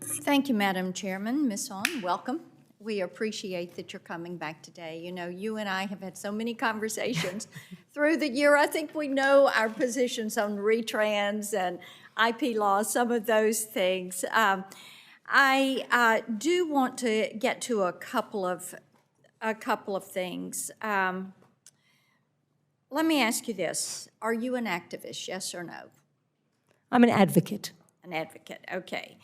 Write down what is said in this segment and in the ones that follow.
Thank you, Madam Chairman. Ms. On, welcome. We appreciate that you're coming back today. You know, you and I have had so many conversations through the year. I think we know our positions on retrans and IP law, some of those things. I do want to get to a couple of things. Let me ask you this. Are you an activist, yes or no? I'm an advocate. An advocate, okay.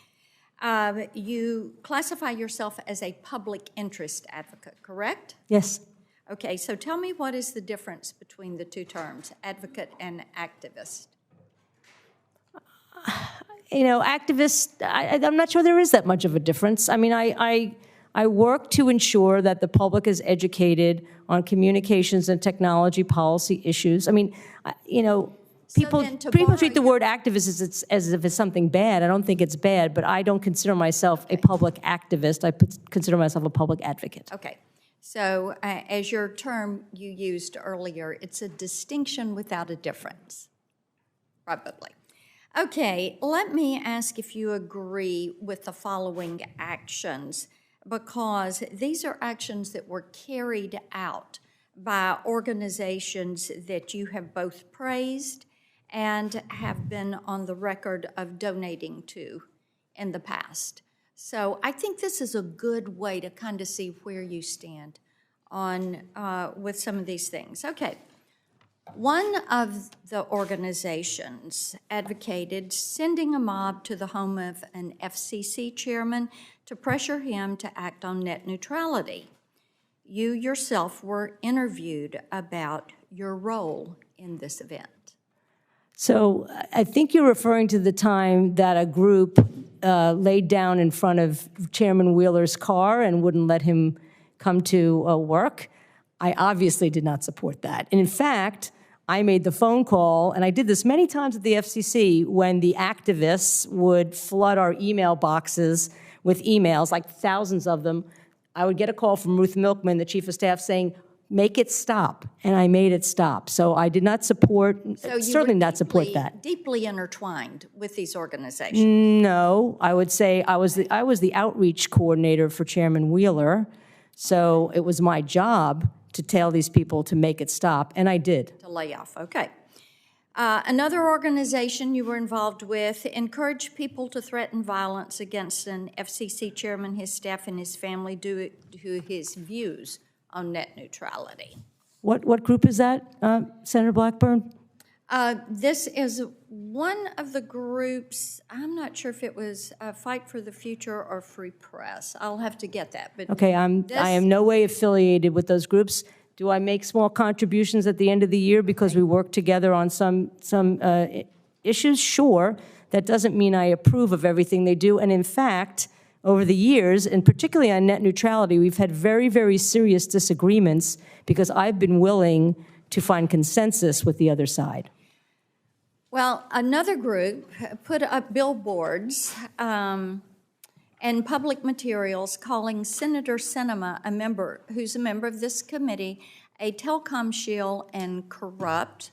You classify yourself as a public interest advocate, correct? Yes. Okay, so tell me what is the difference between the two terms, advocate and activist? You know, activists, I'm not sure there is that much of a difference. I mean, I work to ensure that the public is educated on communications and technology policy issues. I mean, you know, people treat the word activist as if it's something bad. I don't think it's bad, but I don't consider myself a public activist. I consider myself a public advocate. Okay. So as your term you used earlier, it's a distinction without a difference, probably. Okay, let me ask if you agree with the following actions, because these are actions that were carried out by organizations that you have both praised and have been on the record of donating to in the past. So I think this is a good way to kind of see where you stand on with some of these things. Okay. One of the organizations advocated sending a mob to the home of an FCC chairman to pressure him to act on net neutrality. You yourself were interviewed about your role in this event. So I think you're referring to the time that a group laid down in front of Chairman Wheeler's car and wouldn't let him come to work. I obviously did not support that. And in fact, I made the phone call, and I did this many times at the FCC when the activists would flood our email boxes with emails, like thousands of them. I would get a call from Ruth Milkman, the chief of staff, saying, make it stop, and I made it stop. So I did not support, certainly not support that. Deeply intertwined with these organizations. No, I would say I was the outreach coordinator for Chairman Wheeler, so it was my job to tell these people to make it stop, and I did. To lay off, okay. Another organization you were involved with encouraged people to threaten violence against an FCC chairman, his staff, and his family due to his views on net neutrality. What group is that, Senator Blackburn? This is one of the groups. I'm not sure if it was Fight for the Future or Free Press. I'll have to get that. But okay, I am no way affiliated with those groups. Do I make small contributions at the end of the year because we work together on some issues? Sure. That doesn't mean I approve of everything they do. And in fact, over the years, and particularly on net neutrality, we've had very, very serious disagreements because I've been willing to find consensus with the other side. Well, another group put up billboards and public materials calling Senator Sinema, who's a member of this committee, a telecom shill and corrupt.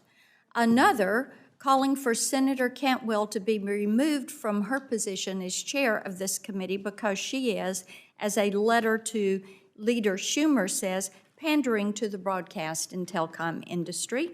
Another calling for Senator Cantwell to be removed from her position as chair of this committee because she is, as a letter to Leader Schumer says, pandering to the broadcast and telecom industry.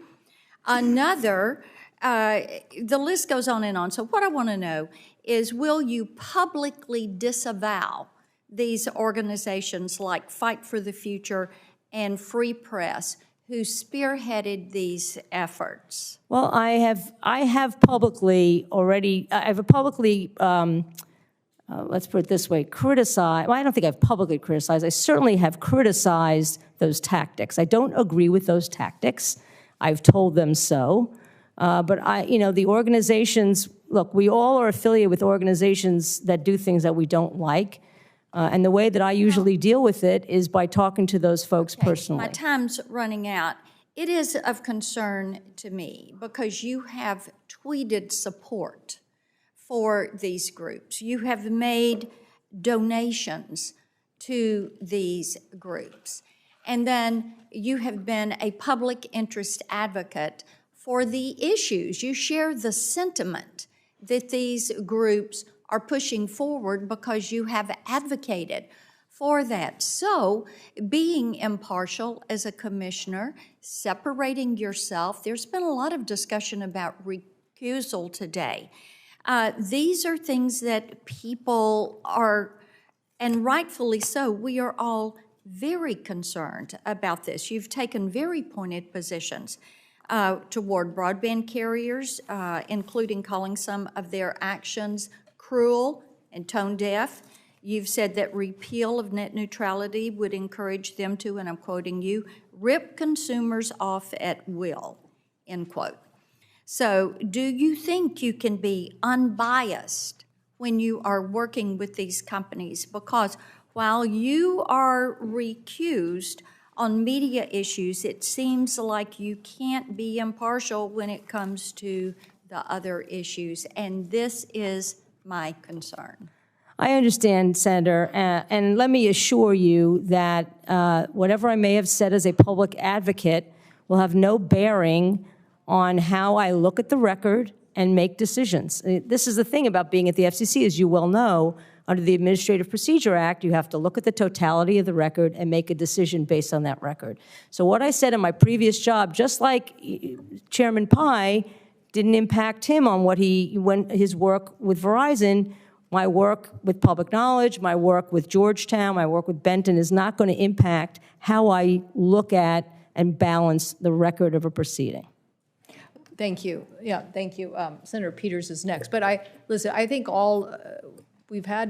Another, the list goes on and on. So what I want to know is, will you publicly disavow these organizations like Fight for the Future and Free Press, who spearheaded these efforts? Well, I have publicly already, let's put it this way, criticized, well, I don't think I've publicly criticized, I certainly have criticized those tactics. I don't agree with those tactics. I've told them so. But the organizations, look, we all are affiliated with organizations that do things that we don't like. And the way that I usually deal with it is by talking to those folks personally. My time's running out. It is of concern to me because you have tweeted support for these groups. You have made donations to these groups. And then you have been a public interest advocate for the issues. You share the sentiment that these groups are pushing forward because you have advocated for that. So being impartial as a commissioner, separating yourself, there's been a lot of discussion about recusal today. These are things that people are, and rightfully so, we are all very concerned about this. You've taken very pointed positions toward broadband carriers, including calling some of their actions cruel and tone deaf. You've said that repeal of net neutrality would encourage them to, and I'm quoting you, rip consumers off at will, end quote. So do you think you can be unbiased when you are working with these companies? Because while you are recused on media issues, it seems like you can't be impartial when it comes to the other issues, and this is my concern. I understand, Senator, and let me assure you that whatever I may have said as a public advocate will have no bearing on how I look at the record and make decisions. This is the thing about being at the FCC, as you well know. Under the Administrative Procedure Act, you have to look at the totality of the record and make a decision based on that record. So what I said in my previous job, just like Chairman Pai didn't impact him on his work with Verizon, my work with public knowledge, my work with Georgetown, my work with Benton is not going to impact how I look at and balance the record of a proceeding. Thank you. Yeah, thank you. Senator Peters is next. But listen, I think we've had